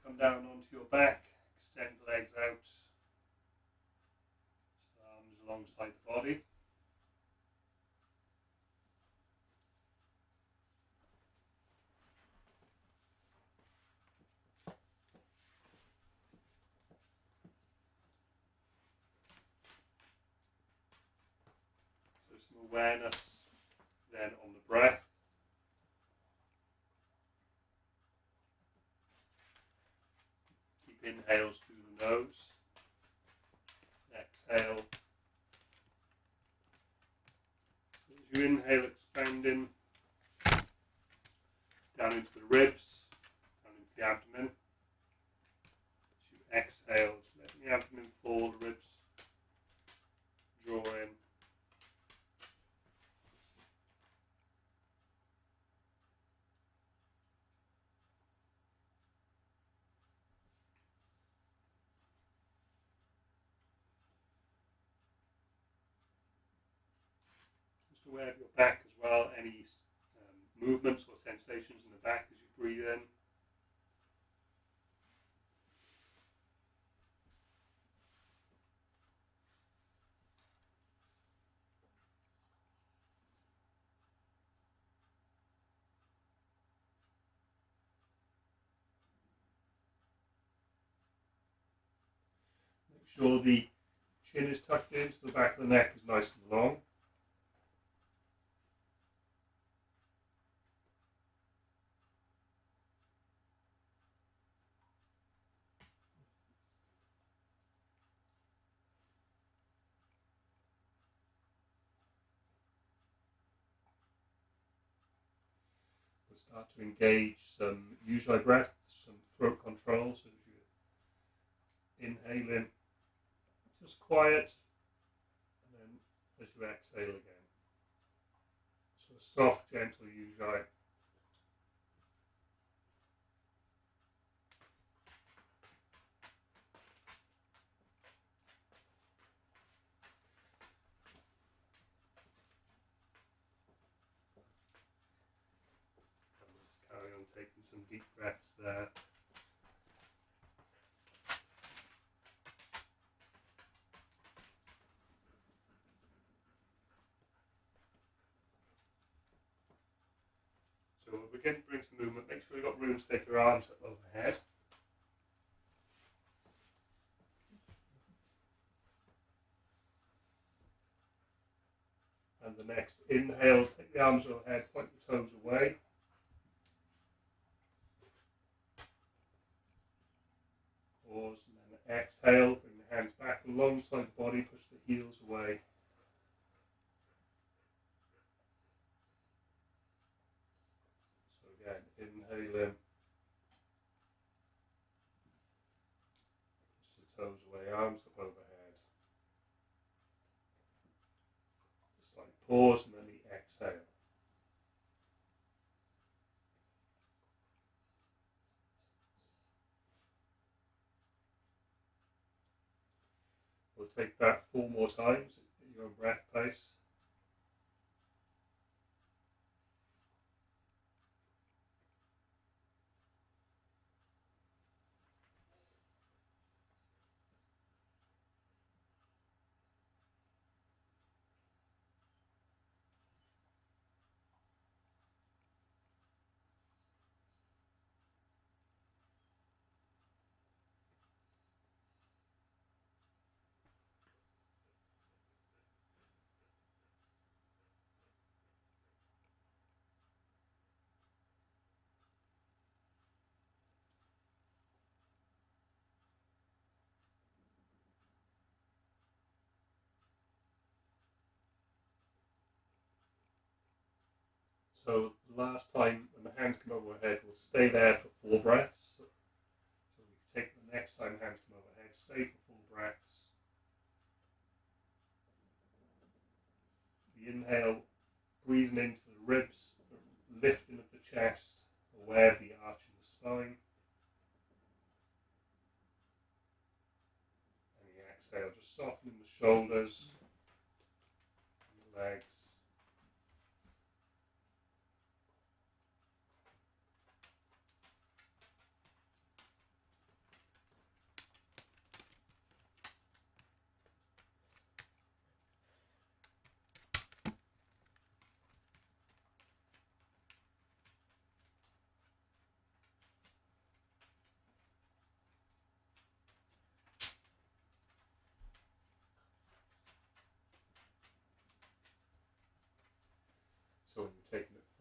come down onto your back, extend the legs out, arms alongside the body. So some awareness then on the breath. Keep inhales through the nose. Exhale. So as you inhale, expanding down into the ribs, down into the abdomen. As you exhale, just letting the abdomen fall, the ribs draw in. Just aware of your back as well, any movements or sensations in the back as you breathe in. Make sure the chin is tucked in, so the back of the neck is nice and long. We'll start to engage some Ujjayi breath, some throat control. So as you inhale in, just quiet, and then as you exhale again. So a soft, gentle Ujjayi. Carry on taking some deep breaths there. So we'll begin to bring some movement. Make sure you've got room to take your arms up overhead. And the next inhale, take the arms overhead, point the toes away. Pause, and then exhale, bring the hands back alongside the body, push the heels away. So again, inhale in, push the toes away, arms up overhead. A slight pause, and then the exhale. We'll take that 4 more times at your own breath pace. So last time when the hands come overhead, we'll stay there for 4 breaths. So we take the next time hands come overhead, stay for 4 breaths. The inhale, breathing into the ribs, the lifting of the chest, aware of the arch in the spine. And the exhale, just softening the shoulders and the legs.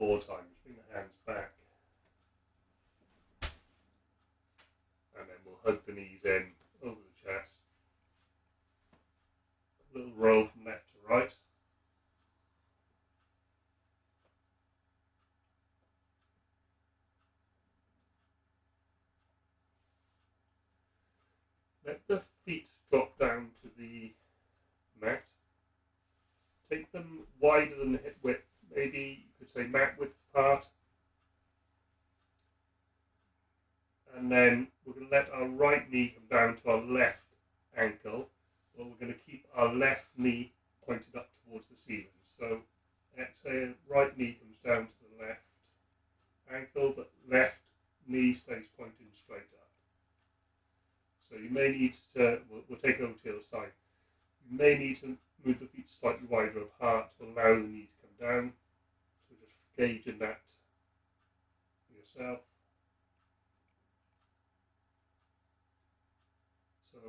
4 times. Bring the hands back. And then we'll hug the knees in over the chest. A little roll from left to right. Let the feet drop down to the mat. Take them wider than the hip width, maybe you could say mat width apart. And then we're going to let our right knee come down to our left ankle, but we're going to keep our left knee pointed up towards the ceiling. So exhale, right knee comes down to the left ankle, but left knee stays pointing straight up. So you may need to, we'll take it over to the other side. You may need to move the feet slightly wider apart to allow the knee to come down. So just gauging that for yourself. So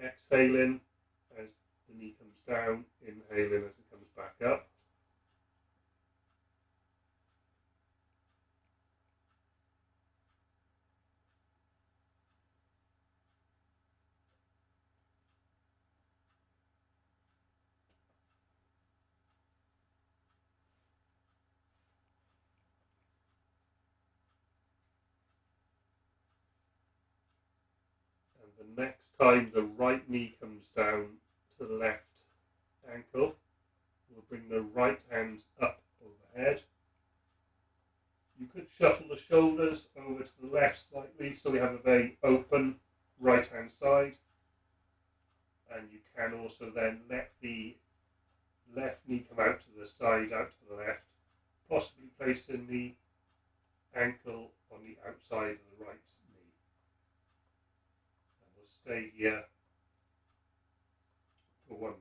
exhaling as the knee comes down, inhaling as it comes back up. And the next time the right knee comes down to the left ankle, we'll bring the right hand up overhead. You could shuffle the shoulders over to the left slightly so we have a very open right hand side. And you can also then let the left knee come out to the side, out to the left, possibly placing the ankle on the outside of the right knee. And we'll stay here for 1 minute.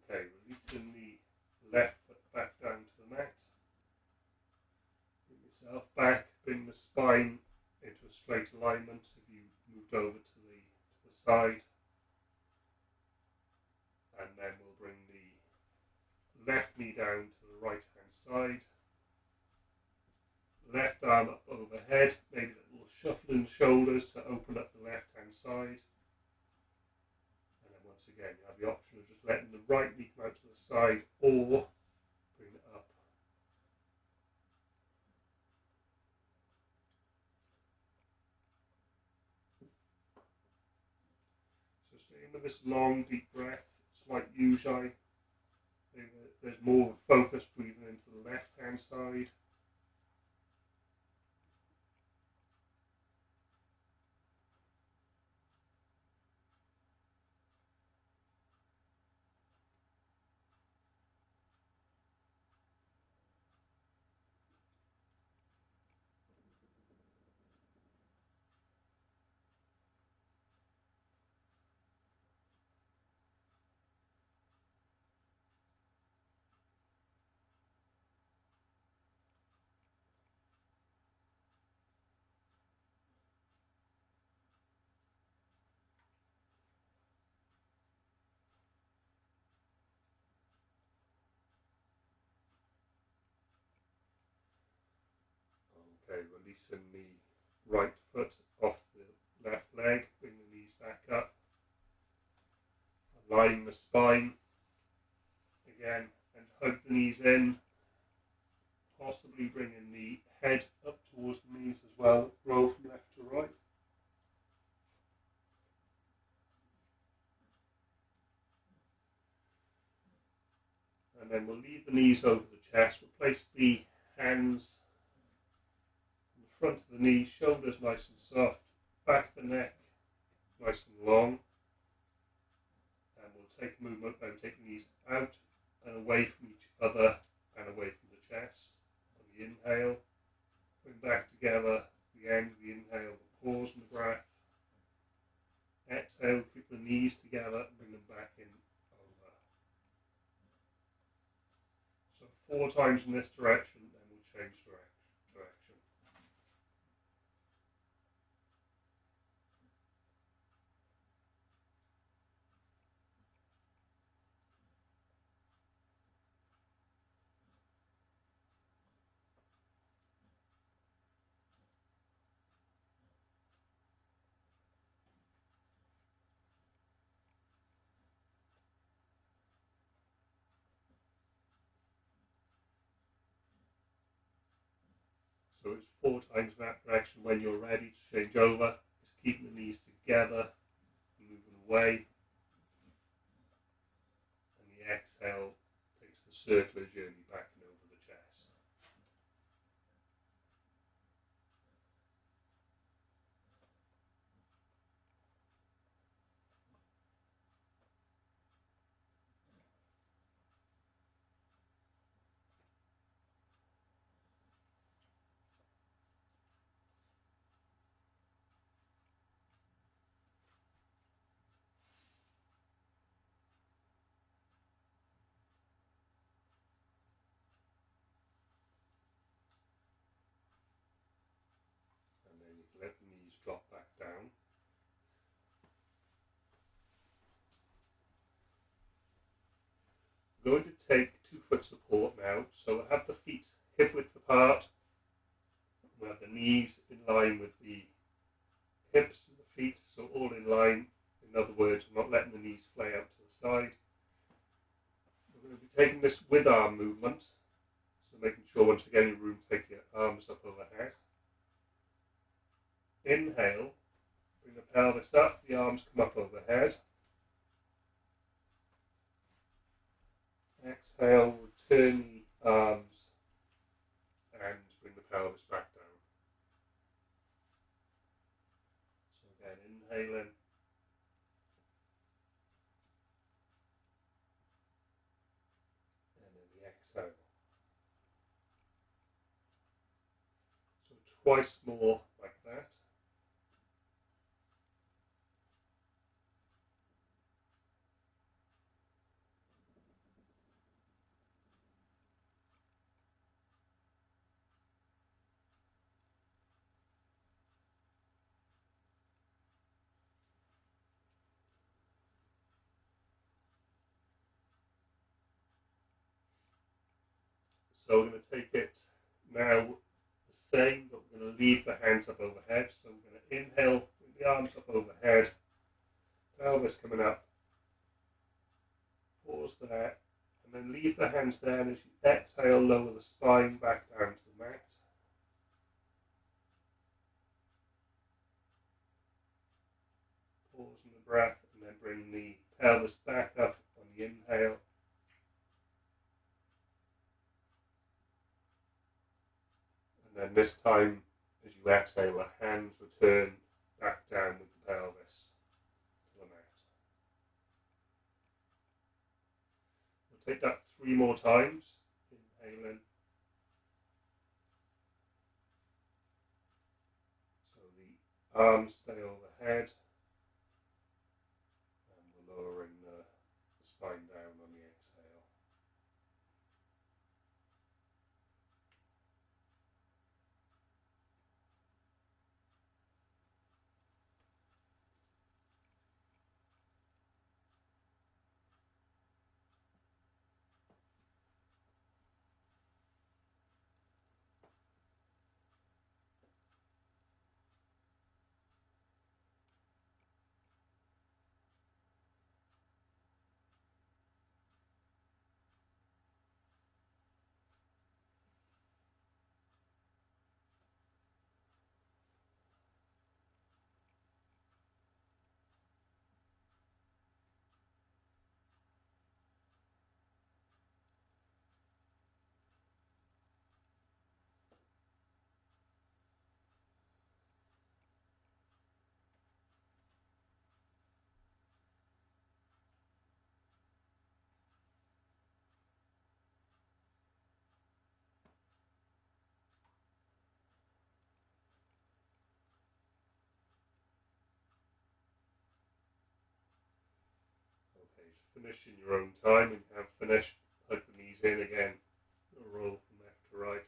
Okay, releasing the left foot back down to the mat. Bring yourself back, bring the spine into a straight alignment if you moved over to the side. And then we'll bring the left knee down to the right hand side. Left arm up overhead, maybe a little shuffling shoulders to open up the left hand side. And then once again, you have the option of just letting the right knee come out to the side or bring it up. So staying with this long, deep breath, slight ujjayi. There's more focus breathing into the left hand side. Okay, releasing the right foot off the left leg, bring the knees back up, align the spine again, and hug the knees in, possibly bringing the head up towards the knees as well, roll from left to right. And then we'll leave the knees over the chest, we'll place the hands in the front of the knees, shoulders nice and soft, back of the neck nice and long. And we'll take a movement and take the knees out and away from each other and away from the chest. On the inhale, bring back together, the end of the inhale, the pause in the breath. Exhale, keep the knees together and bring them back in over. So 4 times in this direction, then we'll change direction. So it's 4 times in that direction. When you're ready to change over, it's keeping the knees together, moving away. And the exhale takes the circular journey back and over the chest. And then you can let the knees drop back down. I'm going to take 2-foot support now, so I have the feet hip width apart. We have the knees in line with the hips and the feet, so all in line. In other words, I'm not letting the knees flay out to the side. We're going to be taking this with arm movement, so making sure once again in room, take your arms up overhead. Inhale, bring the pelvis up, the arms come up overhead. Exhale, return the arms and bring the pelvis back down. So again, inhaling. And then the exhale. So twice more like that. So we're going to take it now the same, but we're going to leave the hands up overhead. So we're going to inhale, bring the arms up overhead, pelvis coming up, pause there, and then leave the hands there, and as you exhale, lower the spine back down to the mat. Pause in the breath, and then bring the pelvis back up on the inhale. And then this time, as you exhale, the hands return back down with the pelvis to the mat. We'll take that 3 more times. Inhaling. So the arms stay overhead. And we're lowering the spine down on the exhale. finish in your own time and have finished, plug the knees in again, roll from left to right.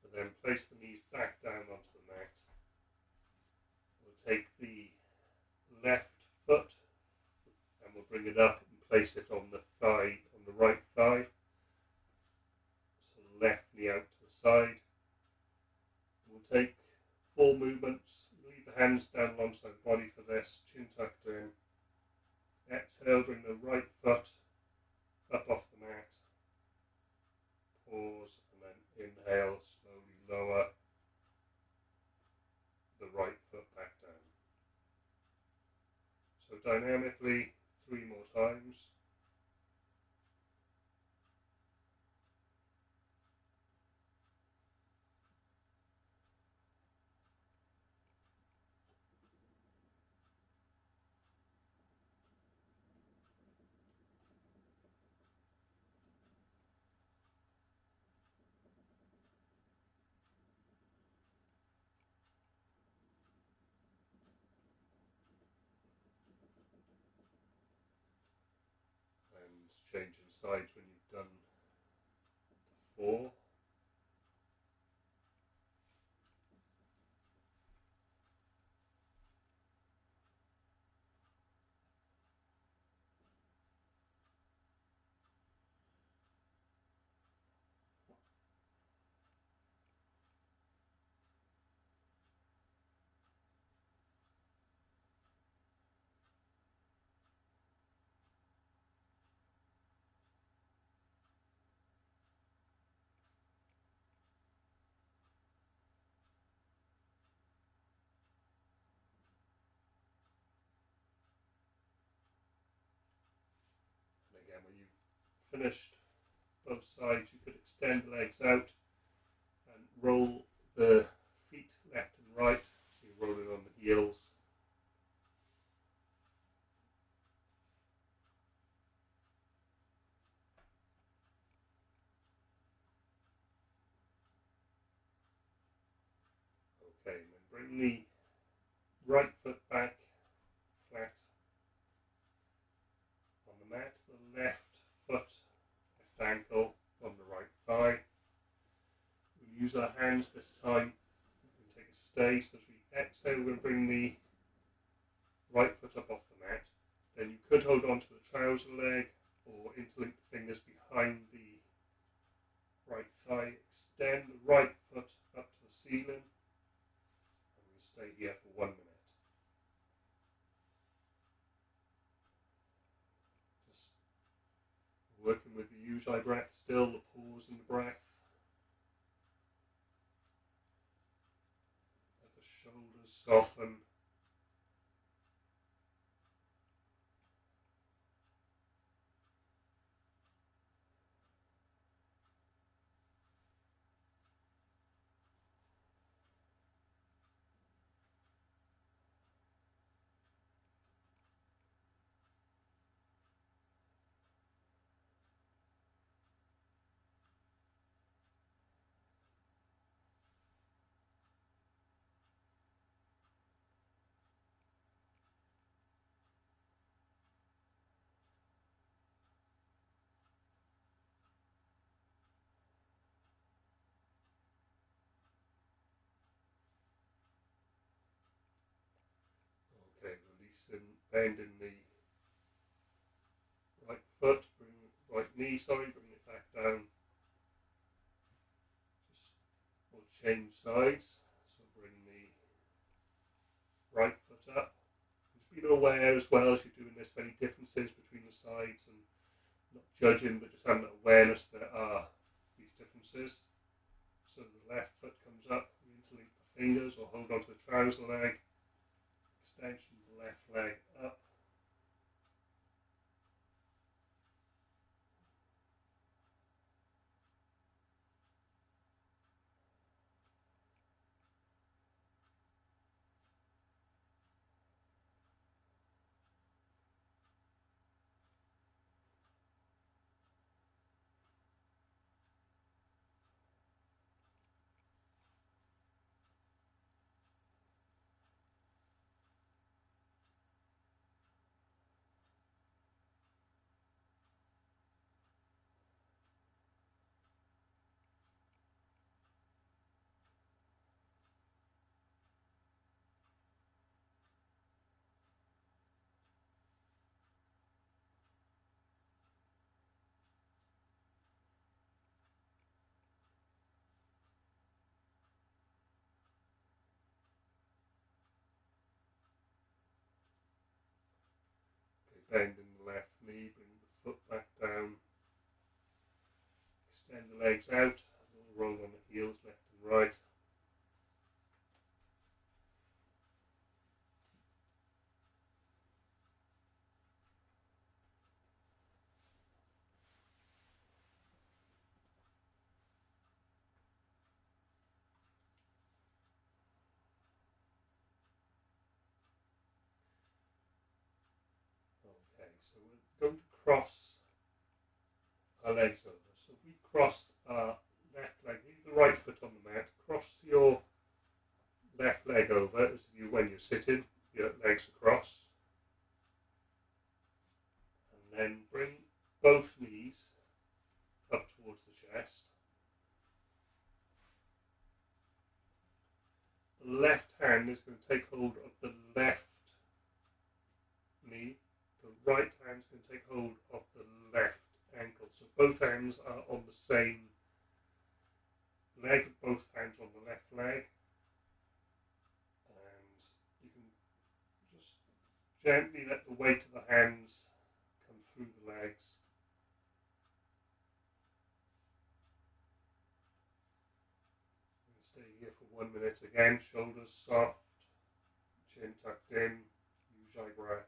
And then place the knees back down onto the mat. We'll take the left foot and we'll bring it up and place it on the thigh, on the right thigh. So the left knee out to the side. We'll take 4 movements. Leave the hands down alongside the body for this, chin tucked in. Exhale, bring the right foot up off the mat. Pause and then inhale, slowly lower the right foot back down. So dynamically, 3 more times. And changing sides when you've done 4. And again, when you've finished both sides, you could extend the legs out and roll the feet left and right. So you roll it on the heels. Okay, and then bring the right foot back flat on the mat, the left foot, left ankle on the right thigh. We'll use our hands this time. We can take a stay. So as we exhale, we're going to bring the right foot up off the mat. Then you could hold on to the trouser leg or interlink the fingers behind the right thigh. Extend the right foot up to the ceiling. And we'll stay here for 1 minute. Just working with the Ujjayi breath still, the pause in the breath. Let the shoulders soften. Okay, releasing, bending the right foot, bring the right knee, bring it back down. Just we'll change sides. So bring the right foot up. Just being aware as well as you're doing this of any differences between the sides and not judging, but just having that awareness there are these differences. So the left foot comes up, we interlink the fingers or hold onto the trouser leg. Extension of the left leg up. bend in the left knee, bring the foot back down, extend the legs out, a little roll on the heels left and right. Okay, so we're going to cross our legs over. So we cross our left leg, leave the right foot on the mat, cross your left leg over as you when you're sitting, your legs across, and then bring both knees up towards the chest. The left hand is going to take hold of the left knee. The right hand is going to take hold of the left ankle. So both hands are on the same leg, both hands on the left leg. And you can just gently let the weight of the hands come through the legs. Stay here for 1 minute again, shoulders soft, chin tucked in, use your breath.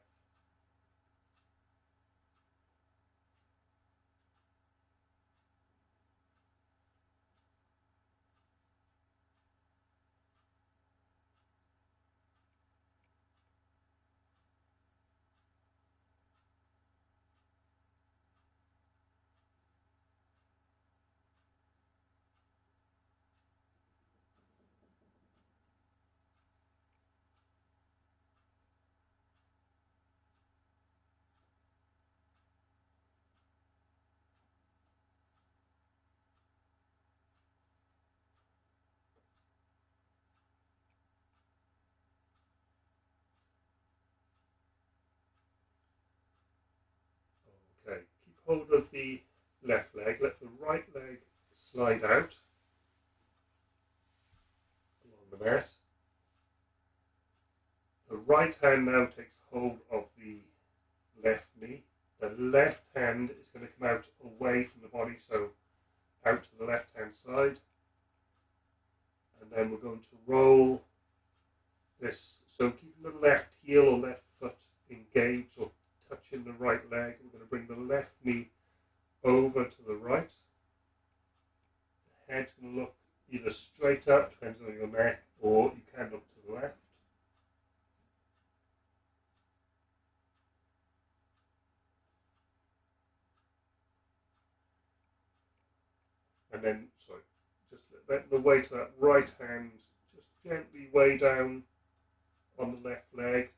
Okay, keep hold of the left leg, let the right leg slide out along the mat. The right hand now takes hold of the left knee. The left hand is going to come out away from the body, so out to the left hand side. And then we're going to roll this, so keeping the left heel or left foot engaged or touching the right leg. We're going to bring the left knee over to the right. The head's going to look either straight up, depends on your neck, or you can look to the left. And then, just let the weight of that right hand just gently weigh down on the left leg.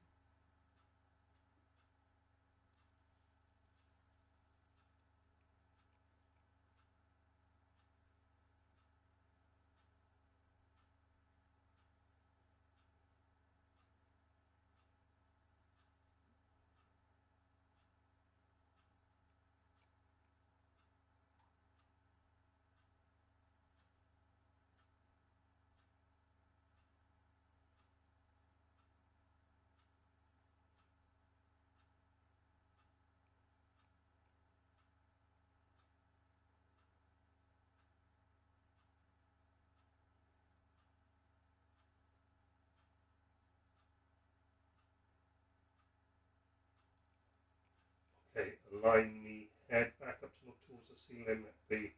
Okay, align the head back up to look towards the ceiling, let the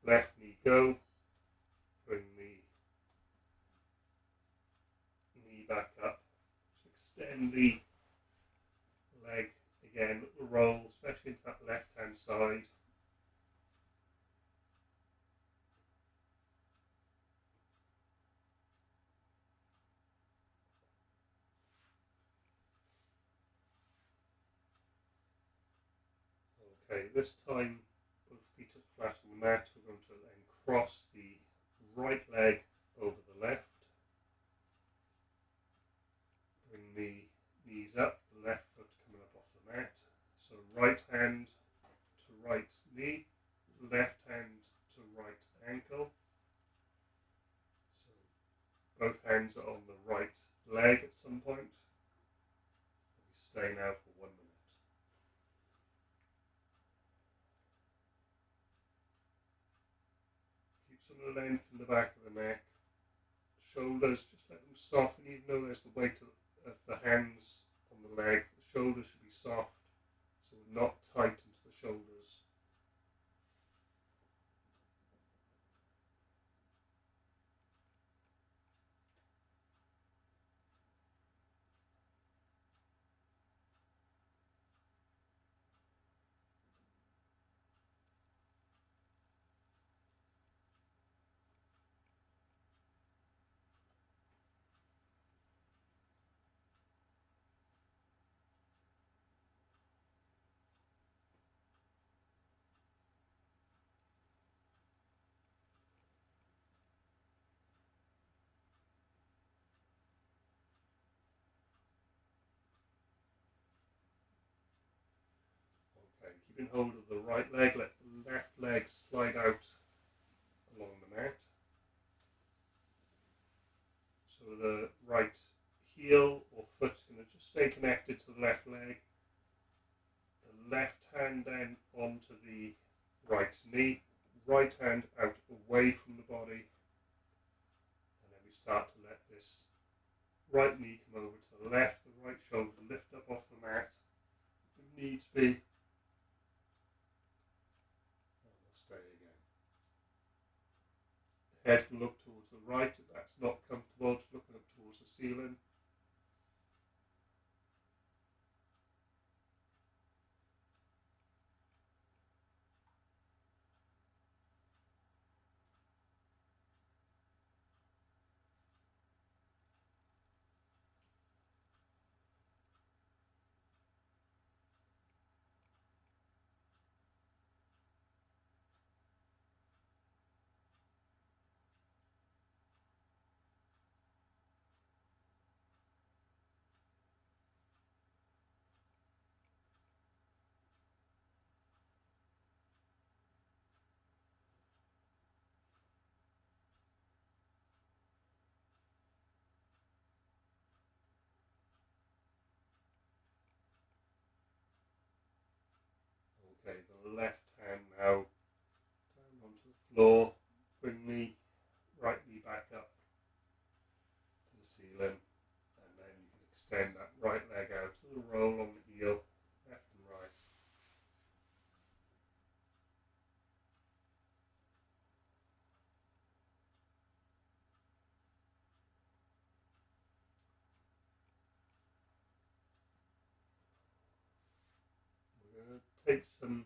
left knee go, bring the knee back up, extend the leg again, roll, especially into that left hand side. Okay, this time both feet are flat on the mat. We're going to then cross the right leg over the left. Bring the knees up, the left foot coming up off the mat. So right hand to right knee, left hand to right ankle. So both hands are on the right leg at some point. We stay now for 1 minute. the length in the back of the neck. Shoulders, just let them soften, even though there's the weight of the hands on the leg. The shoulders should be soft, so we're not tight into the shoulders. Okay, keeping hold of the right leg, let the left leg slide out along the mat. So the right heel or foot's going to just stay connected to the left leg. The left hand then onto the right knee, right hand out away from the body, and then we start to let this right knee come over to the left, the right shoulder lift up off the mat if needs be, and we'll stay again. The head can look towards the right if that's not comfortable, just looking up towards the ceiling. Okay, the left hand now down onto the floor, bring the right knee back up to the ceiling, and then you can extend that right leg out to the roll on the heel, left and right. We're going to take some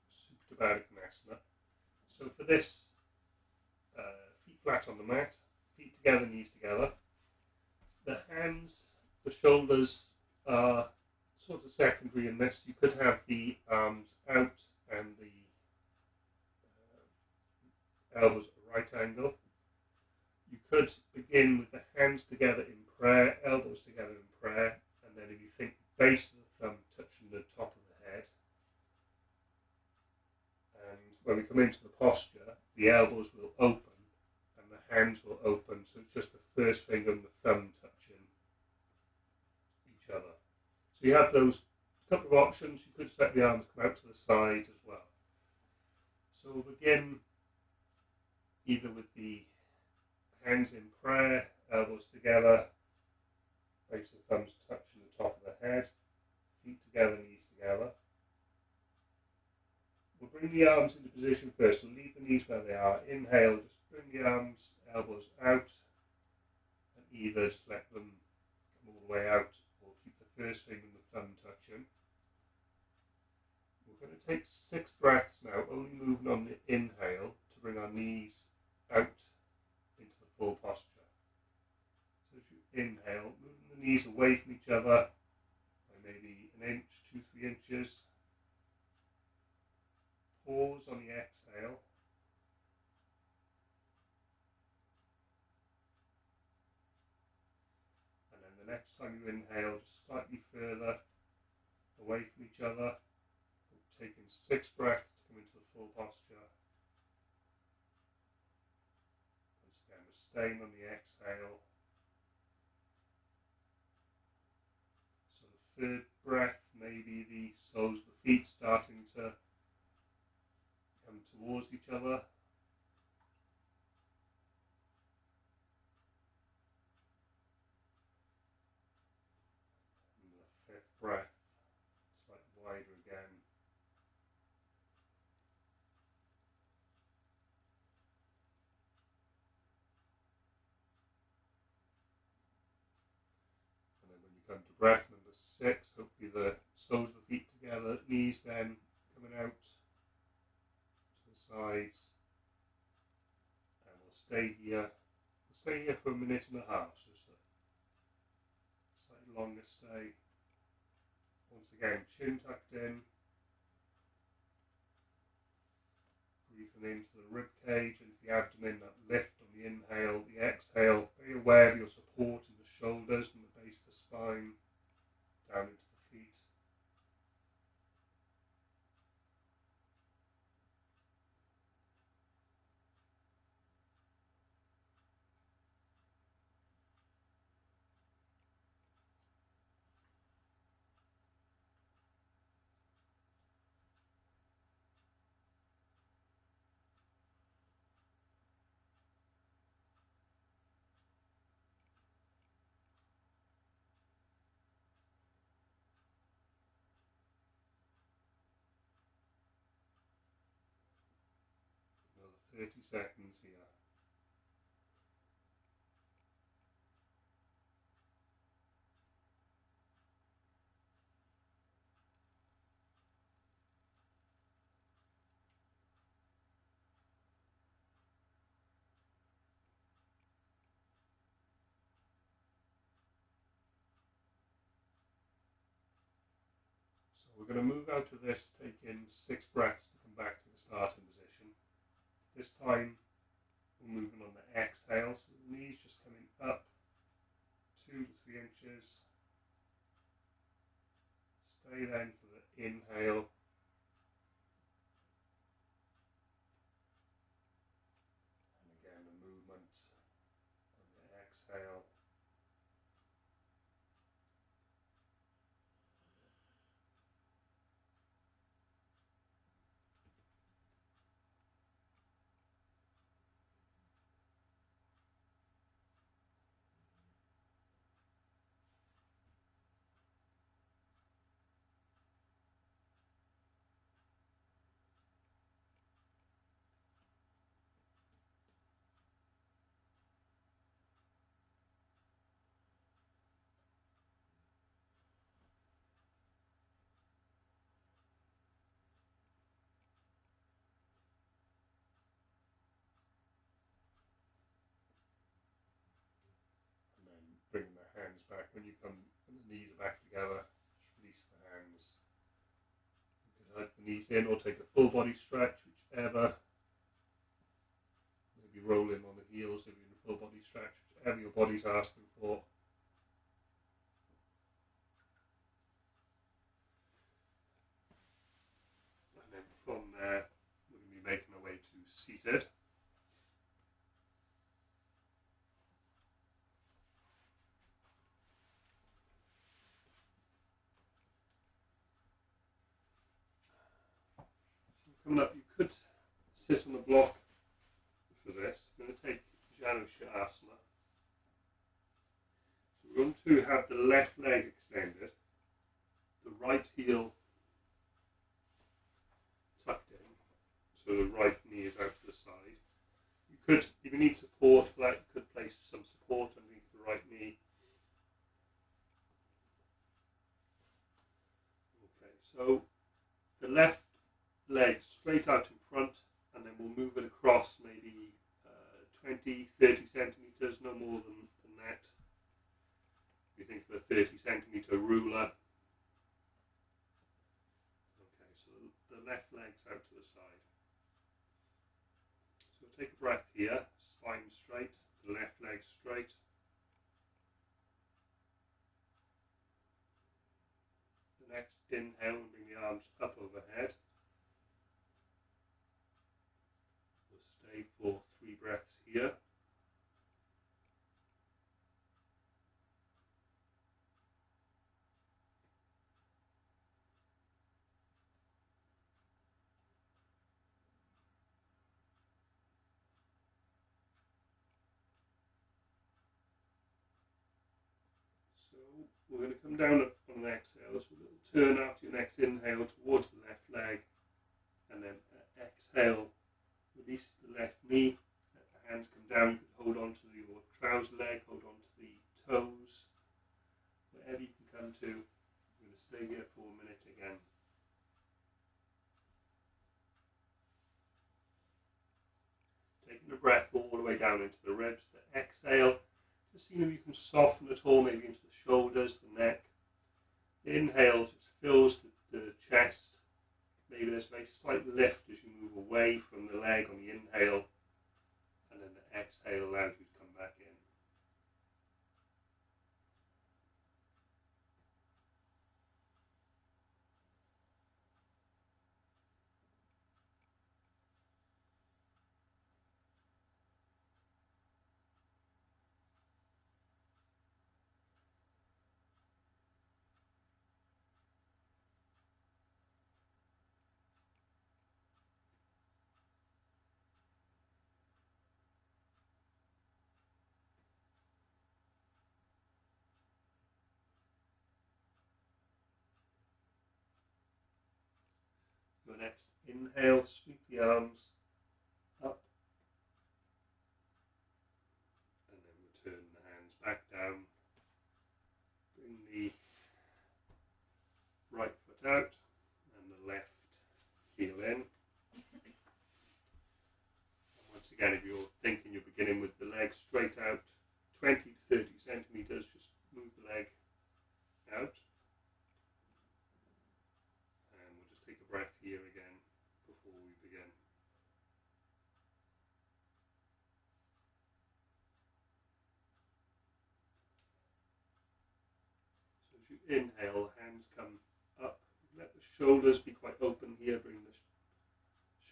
Supta Baddha Konasana. So for this, feet flat on the mat, feet together, knees together. The hands, the shoulders are sort of secondary in this. You could have the arms out and the elbows at a right angle. You could begin with the hands together in prayer, elbows together in prayer, and then if you think base of the thumb touching the top of the head. And when we come into the posture, the elbows will open and the hands will open, so it's just the first finger and the thumb touching each other. So you have those couple of options. You could just let the arms come out to the side as well. So we'll begin either with the hands in prayer, elbows together, base of the thumbs touching the top of the head, feet together, knees together. We'll bring the arms into position first, so leave the knees where they are. Inhale, just bring the arms, elbows out, and either just let them come all the way out, or keep the first finger and the thumb touching. We're going to take 6 breaths now, only moving on the inhale to bring our knees out into the full posture. So as you inhale, moving the knees away from each other by maybe an inch, 2-3 inches. Pause on the exhale. And then the next time you inhale, just slightly further away from each other. Taking 6 breaths to come into the full posture. Once again, we're staying on the exhale. So the third breath, maybe the soles of the feet starting to come towards each other. fifth breath, slightly wider again. And then when you come to breath number 6, hopefully the soles of the feet together, knees then coming out to the sides. And we'll stay here. We'll stay here for a minute and a half, so it's a slightly longer stay. Once again, chin tucked in. Breathing into the rib cage, into the abdomen, that lift on the inhale, the exhale. Very aware of your support in the shoulders and the base of the spine, down into the feet. Another 30 seconds here. So we're going to move out of this, take in 6 breaths to come back to the starting position. This time we're moving on the exhale, so the knees just coming up 2 to 3 inches. Stay then for the inhale. And again the movement on the exhale. Bring the hands back when you come, when the knees are back together. Just release the hands. You can hug the knees in or take a full body stretch, whichever. Maybe roll in on the heels if you're in a full body stretch, whichever your body's asking for. And then from there, we're going to be making our way to seated. Coming up, you could sit on the block for this. I'm going to take Janu Shasana. So we're going to have the left leg extended, the right heel tucked in, so the right knee is out to the side. You could, if you need support for that, you could place some support underneath the right knee. Okay, so the left leg straight out in front, and then we'll move it across maybe 20, 30 centimeters, no more than that. If you think of a 30 centimeter ruler. Okay, so the left leg's out to the side. So we'll take a breath here, spine straight, the left leg straight. The next inhale, bring the arms up overhead. Stay for 3 breaths here. So we're going to come down on on an exhale. So a little turn after your next inhale towards the left leg, and then exhale, release the left knee, let the hands come down. You can hold on to your trouser leg, hold on to the toes, wherever you can come to. I'm going to stay here for a minute again. Taking the breath all the way down into the ribs. The exhale, just seeing if you can soften at all, maybe into the shoulders, the neck. The inhale just fills the chest. Maybe there's a very slight lift as you move away from the leg on the inhale, and then the exhale allows you to come back in. Your next inhale, sweep the arms up, and then return the hands back down. Bring the right foot out and the left heel in. And once again, if you're thinking you're beginning with the leg straight out, 20 to 30 centimeters, just move the leg out. And we'll just take a breath here again before we begin. So as you inhale, hands come up. Let the shoulders be quite open here. Bring the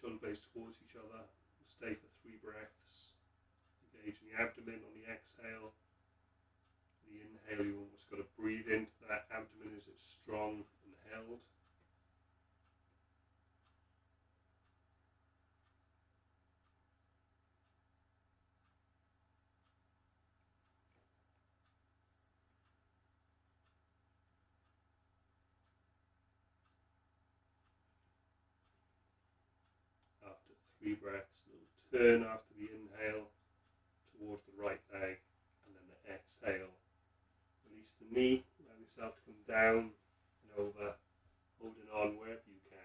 shoulder blades towards each other. Stay for 3 breaths. Engage in the abdomen on the exhale. The inhale, you almost got to breathe into that abdomen as it's strong and held. After 3 breaths, a little turn after the inhale towards the right leg, and then the exhale. Release the knee, allow yourself to come down and over, holding on wherever you can.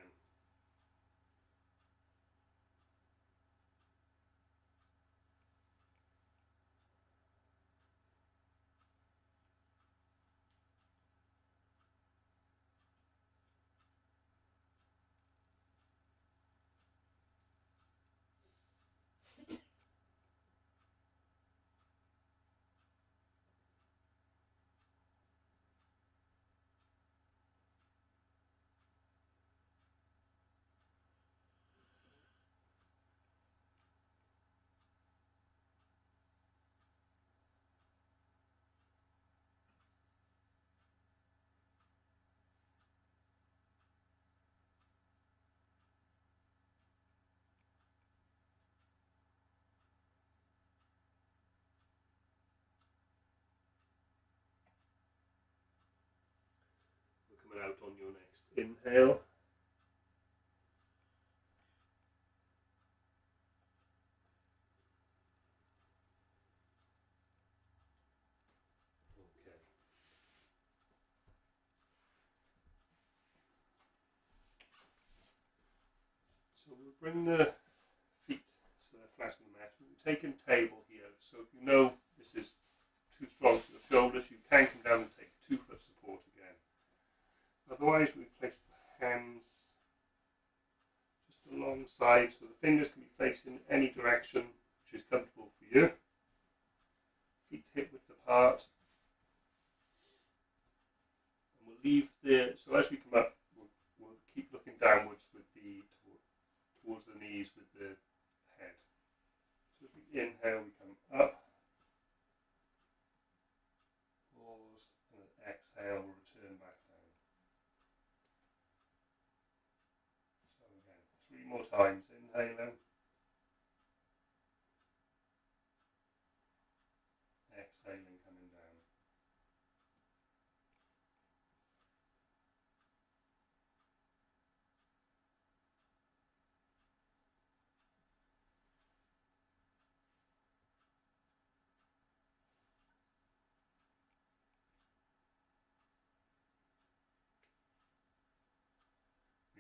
We're coming out on your next inhale. Okay. So we'll bring the feet so they're flat on the mat. We're taking table here. So if you know this is too strong for your shoulders, you can come down and take 2-foot support again. Otherwise, we place the hands just alongside, so the fingers can be facing any direction which is comfortable for you. Feet hip width apart. And we'll leave so as we come up, we'll keep looking downwards with towards the knees with the head. So as we inhale, we come up, pause, and then exhale, we'll return back down. So again, 3 more times. Inhaling, exhaling, coming down.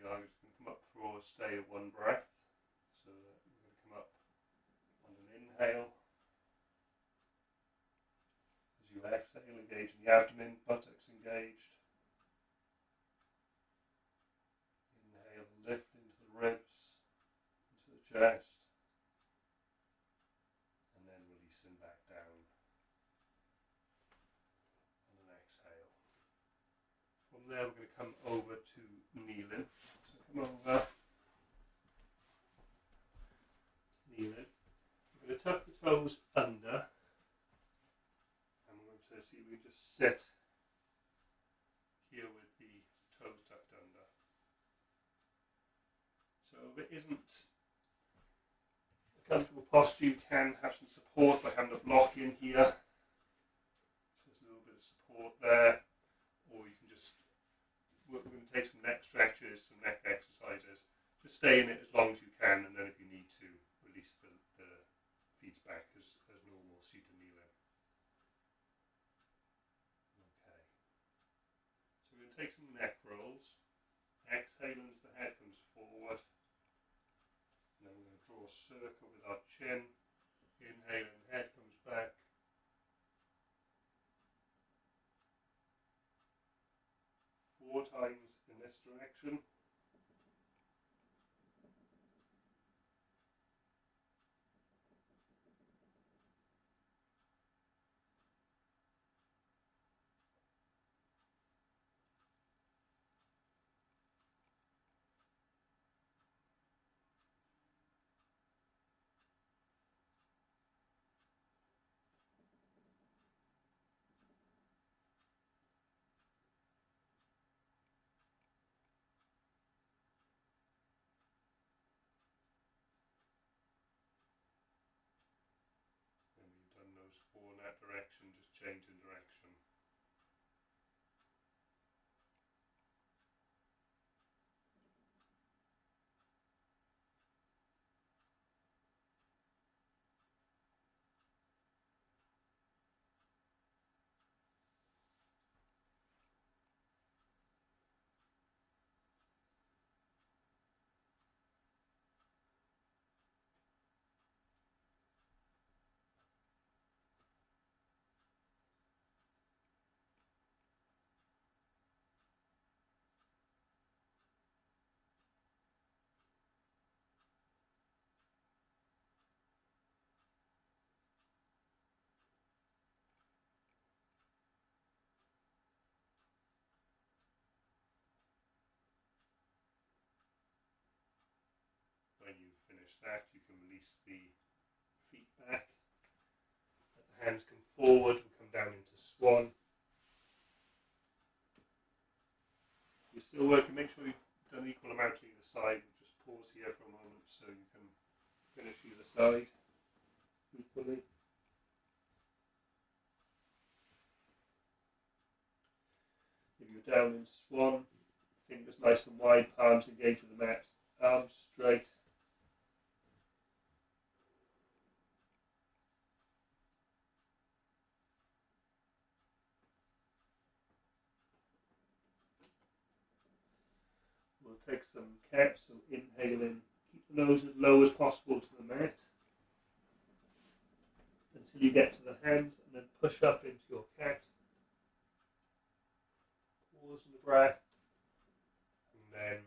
now we're just going to come up for a stay of one breath. So we're going to come up on an inhale. As you exhale, engage in the abdomen, buttocks engaged. Inhale, lift into the ribs, into the chest, and then releasing back down on an exhale. From there, we're going to come over to kneeling. So come over, kneeling. We're going to tuck the toes under, and we're going to see if we can just sit here with the toes tucked under. So if it isn't a comfortable posture, you can have some support by having a block in here. So there's a little bit of support there, or you can just, we're going to take some neck stretches, some neck exercises. Just stay in it as long as you can, and then if you need to, release the feet back as normal, seated kneeling. Okay. So we're going to take some neck rolls. Exhaling as the head comes forward. And then we're going to draw a circle with our chin. Inhaling, head comes back. 4 times in this direction. When you've done those 4 in that direction, just change in direction. When you finish that, you can release the feet back. Let the hands come forward, we'll come down into swan. You're still working, make sure you've done an equal amount to either side. We'll just pause here for a moment so you can finish either side equally. If you're down in swan, fingers nice and wide, palms engaged with the mat, arms straight. We'll take some cat, so inhale in, keep the nose as low as possible to the mat until you get to the hands, and then push up into your cat. Pause in the breath, and then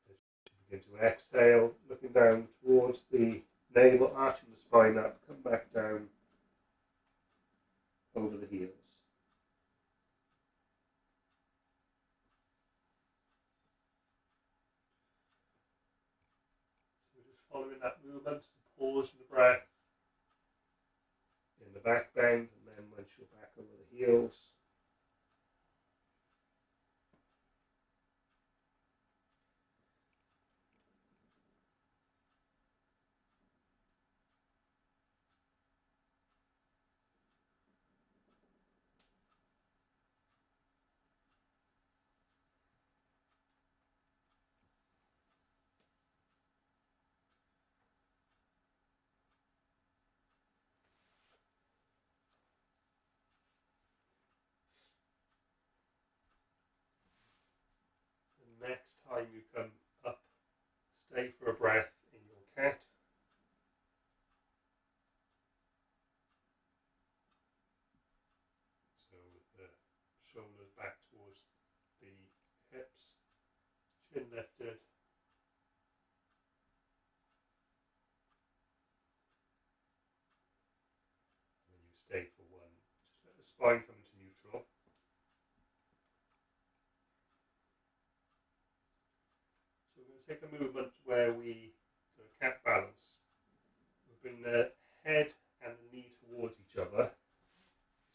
as you begin to exhale, looking down towards the navel, arching the spine up, come back down over the heels. So just following that movement, pause in the breath, in the back bend, and then once you're back over the heels, and next time you come Stay for a breath in your cat. So with the shoulders back towards the hips, chin lifted. And then you stay for one. Just let the spine come into neutral. So we're going to take a movement where we do a cat balance. We bring the head and the knee towards each other.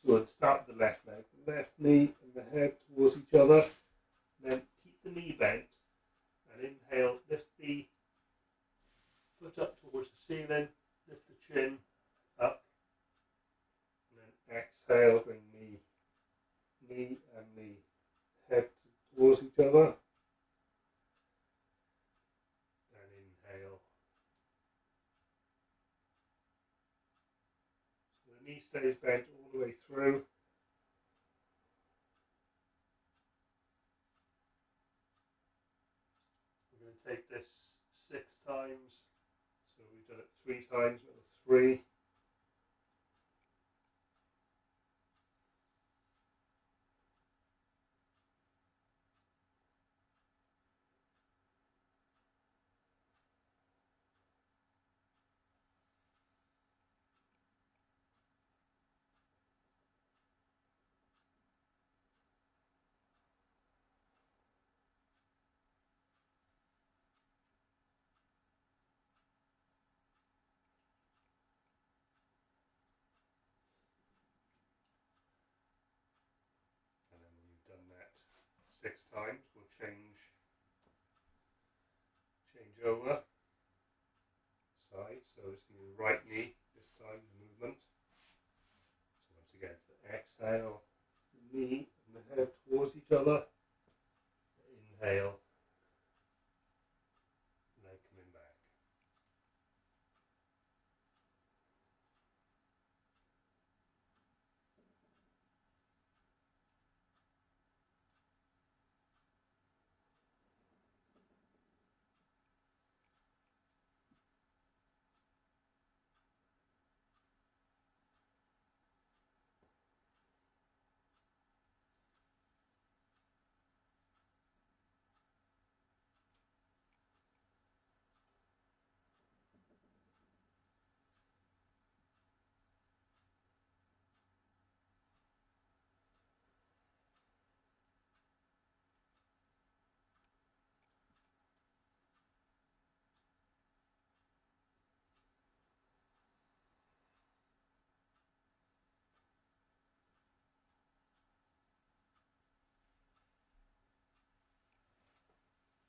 So we'll start with the left leg, the left knee and the head towards each other. Then keep the knee bent and inhale, lift the foot up towards the ceiling, lift the chin up, and then exhale, bring knee and the head towards each other. And inhale. So the knee stays bent all the way through. We're going to take this 6 times. So we've done it 3 times, another 3. And then when you've done that 6 times, we'll change over side. So it's going to be the right knee this time, the movement. So once again, so exhale, the knee and the head towards each other. Inhale, leg coming back.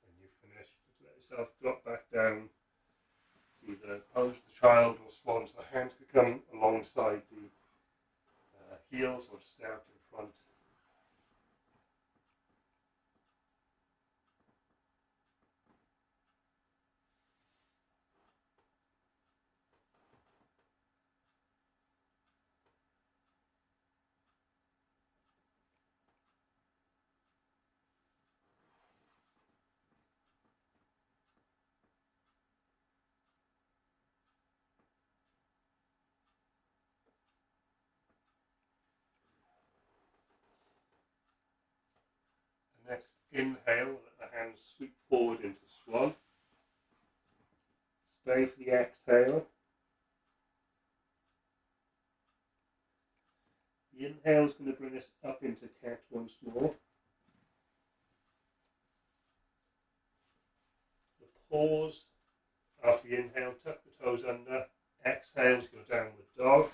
When you've finished, just let yourself drop back down to either pose the child or swan. So the hands could come alongside the heels or snout in front. The next inhale, let the hands sweep forward into swan. Stay for the exhale. The inhale is going to bring us up into cat once more. The pause after the inhale, tuck the toes under. Exhale to go downward dog.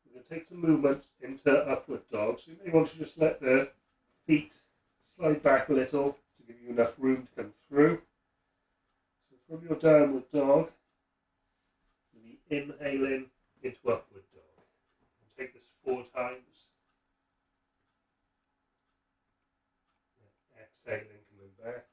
We're going to take some movements into upward dog. So you may want to just let the feet slide back a little to give you enough room to come through. So from your downward dog, you'll be inhaling into upward dog. And take this 4 times. Exhaling, coming back.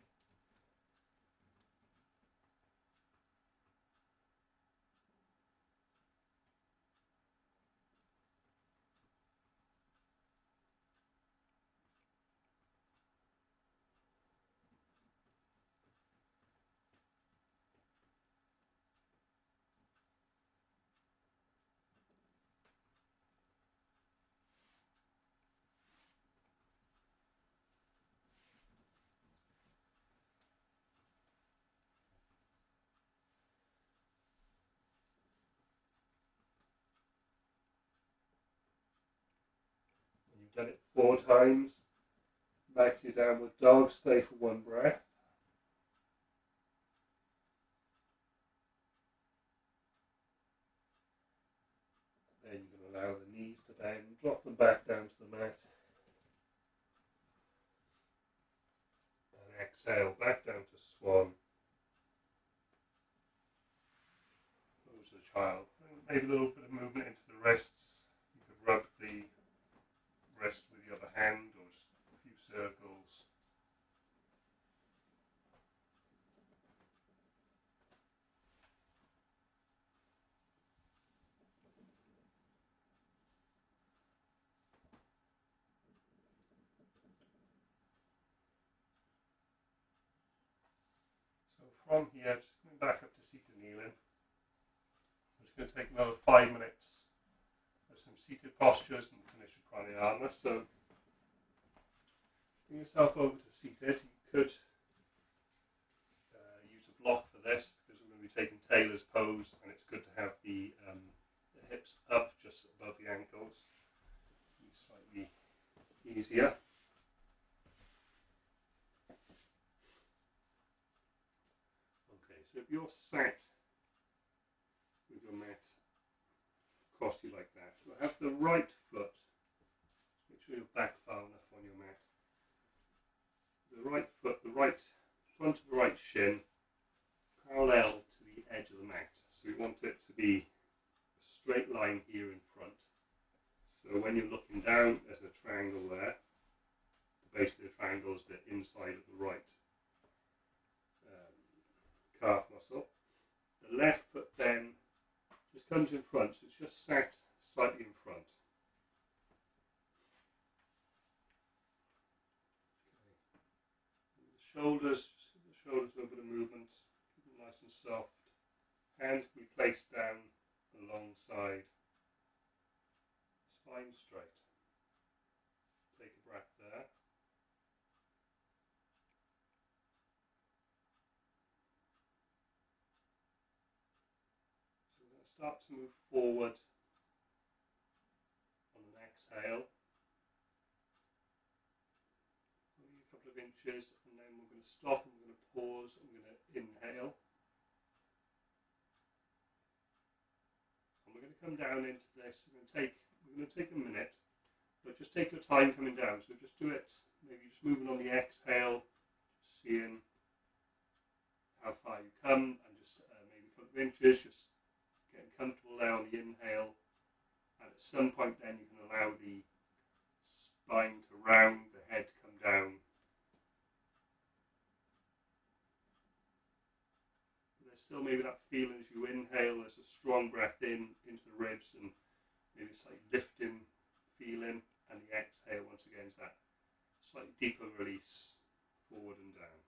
done it 4 times. Back to your downward dog, stay for 1 breath. Then you can allow the knees to bend, drop them back down to the mat. And exhale, back down to swan. Close the child. Maybe a little bit of movement into the wrists. You could rub the wrist with the other hand or just a few circles. So from here, just coming back up to seated kneeling. I'm just going to take another 5 minutes of some seated postures and finish with pranayama. So bring yourself over to seated. You could use a block for this because we're going to be taking Taylor's pose, and it's good to have the hips up just above the ankles. It's slightly easier. Okay, so if you're sat with your mat across you like that, you'll have the right foot. Make sure you're back far enough on your mat. The right foot, the right front of the right shin, parallel to the edge of the mat. So we want it to be a straight line here in front. So when you're looking down, there's a triangle there. The base of the triangle is the inside of the right calf muscle. The left foot then just comes in front, so it's just sat slightly in front. Okay. The shoulders, just give the shoulders a little bit of movement, keep them nice and soft. Hands can be placed down alongside, spine straight. Take a breath there. So we're going to start to move forward on an exhale. Only a couple of inches, and then we're going to stop and we're going to pause and we're going to inhale. And we're going to come down into this. We're going to take a minute, but just take your time coming down. So just do it, maybe just moving on the exhale, just seeing how far you come, and just maybe a couple of inches, just getting comfortable there on the inhale. And at some point then you can allow the spine to round, the head to come down. There's still maybe that feeling as you inhale, there's a strong breath in into the ribs, and maybe it's like lifting feeling, and the exhale once again is that slightly deeper release forward and down.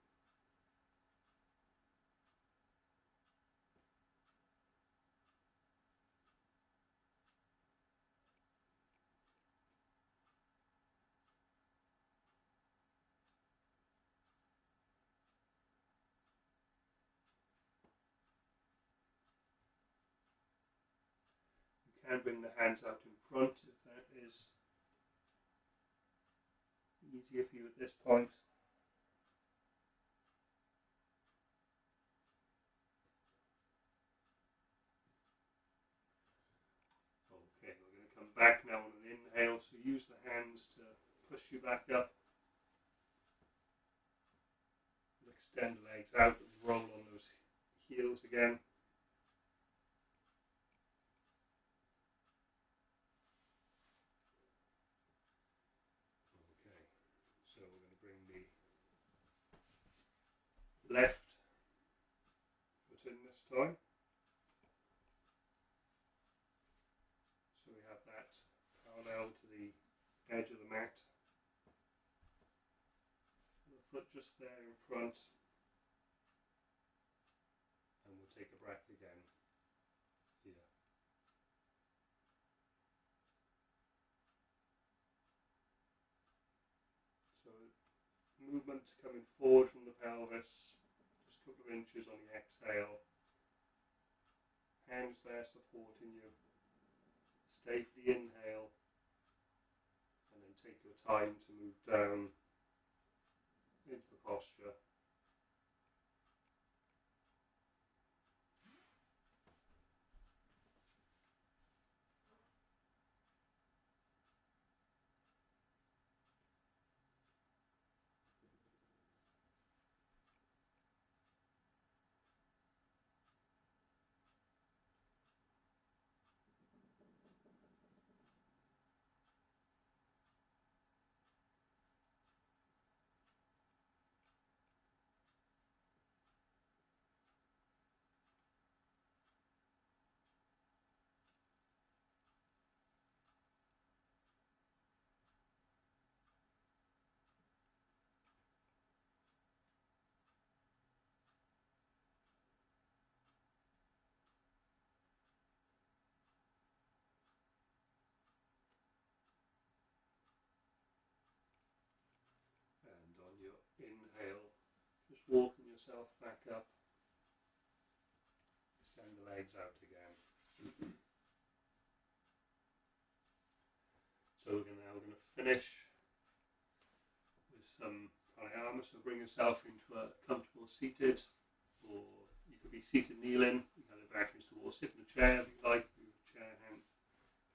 You can bring the hands out in front if that is easier for you at this point. Okay, we're going to come back now on an inhale, so use the hands to push you back up. Extend the legs out and roll on those heels again. Okay, so we're going to bring the left foot in this time. So we have that parallel to the edge of the mat. The foot just there in front. And we'll take a breath again here. So movement coming forward from the pelvis, just a couple of inches on the exhale. Hands there supporting you. Stay for the inhale, and then take your time to move down into the posture. And on your inhale, just walking yourself back up. Extend the legs out again. So we're now going to finish with some pranayama. So bring yourself into a comfortable seated, or you could be seated kneeling. You have your back against the wall. Sit in a chair if you like. With a chair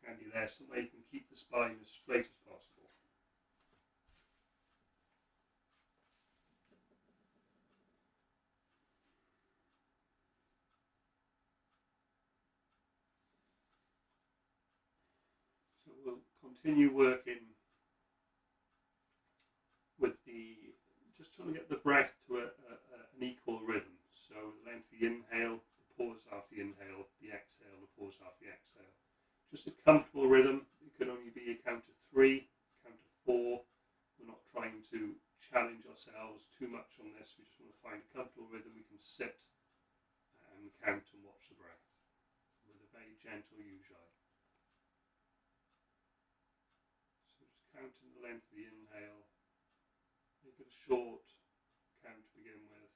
handy there, so that you can keep the spine as straight as possible. So we'll continue working with just trying to get the breath to an equal rhythm. So the length of the inhale, the pause after the inhale, the exhale, the pause after the exhale. Just a comfortable rhythm. It could only be a count of 3, count of 4. We're not trying to challenge ourselves too much on this. We just want to find a comfortable rhythm. We can sit and count and watch the breath with a very gentle ujjayi. So just counting the length of the inhale. Make it a short count to begin with,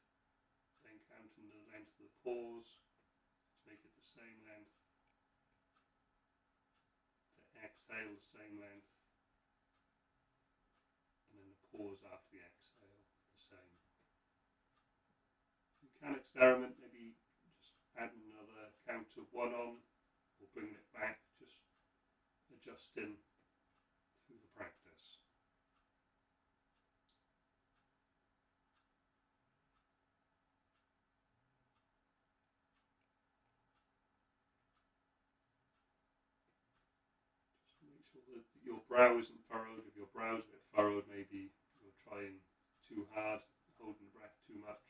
then counting the length of the pause to make it the same length, the exhale the same length, and then the pause after the exhale the same. You can experiment, maybe just adding another count of 1 on, or bringing it back, just adjusting through the practice. Make sure that your brow isn't furrowed. If your brow's a bit furrowed, maybe you're trying too hard, holding the breath too much.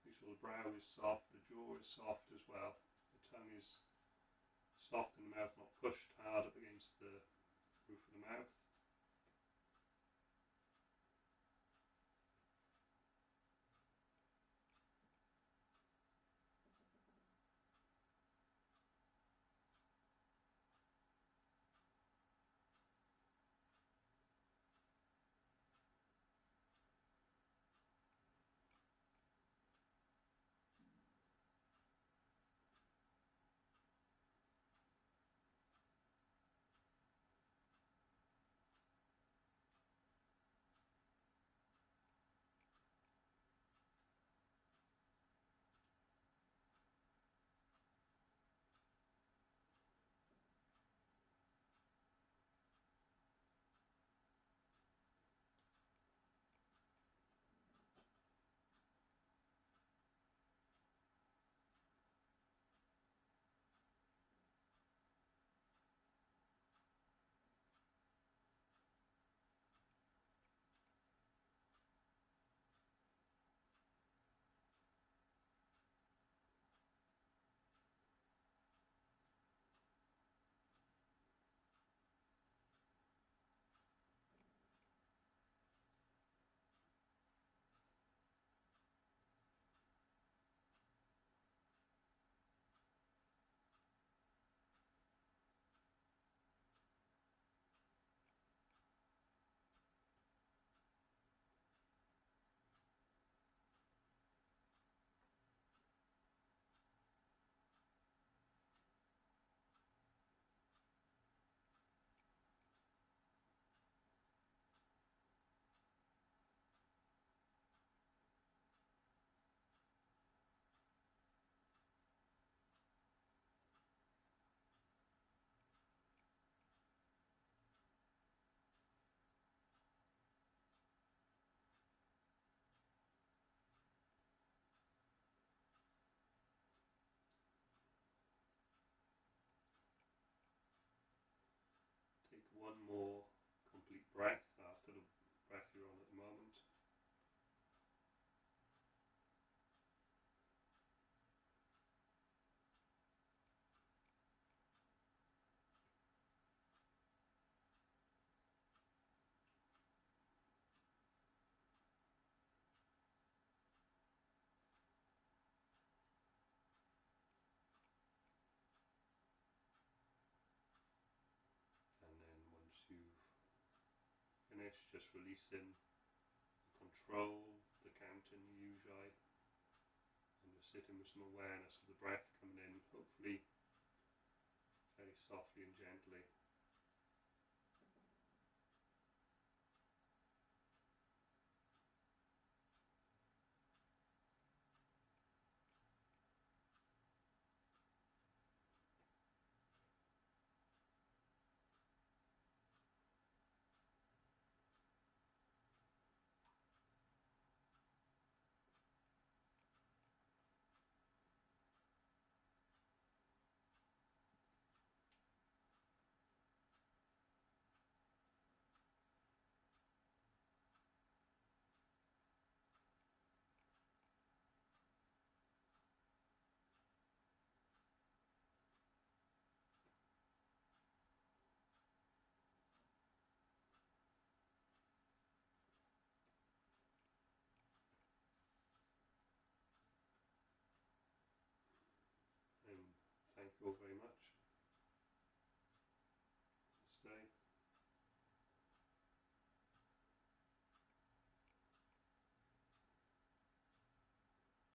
Make sure the brow is soft, the jaw is soft as well. The tongue is soft in the mouth, not pushed hard up against the roof of the mouth. more complete breath after the breath you're on at the moment. And then once you've finished, just releasing the control, the counting usually, and just sitting with some awareness of the breath coming in, hopefully very softly and gently. And thank you all very much.